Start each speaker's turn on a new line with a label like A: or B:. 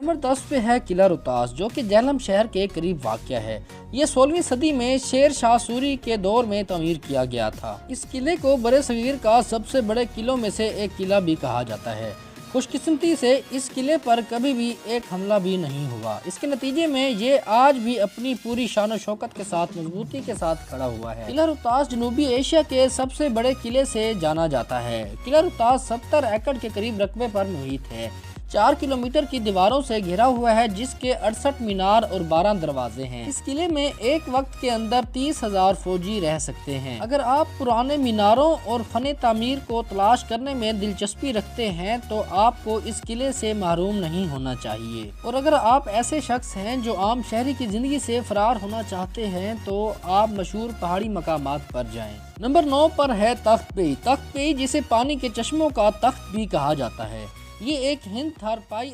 A: Number 10 पे है किला रोहतास, जो कि झेलम शहर के करीब वाक़या है। ये 16वीं सदी में शेर शाह सूरी के दौर में तमीर किया गया था। इस किले को बरे-सगीर का सबसे बड़े किलों में से एक किला भी कहा जाता है। खुशकिस्मती से इस किले पर कभी भी एक हमला भी नहीं हुआ। इसके नतीजे में ये आज भी अपनी पूरी शान शौकत के साथ मजबूती के साथ खड़ा हुआ है। किला रोहतास जनूबी एशिया के सबसे बड़े किले से जाना जाता है। किला रोहतास 70 एकड़ के करीब रकबे पर मुहित है। 4 किलोमीटर की दीवारों से घिरा हुआ है, जिसके 68 मीनार और 12 दरवाजे हैं। इस किले में एक वक्त के अंदर 30,000 फौजी रह सकते हैं। अगर आप पुराने मीनारों और फने तामीर को तलाश करने में दिलचस्पी रखते हैं तो आपको इस किले से महरूम नहीं होना चाहिए। और अगर आप ऐसे शख्स हैं जो आम शहरी की जिंदगी से फरार होना चाहते हैं तो आप मशहूर पहाड़ी मकामात पर जाएं। नंबर 9 पर है तख्त पेई। तख्त पेई जिसे पानी के चश्मों का तख्त भी कहा जाता है। ये एक हिंद थारपाई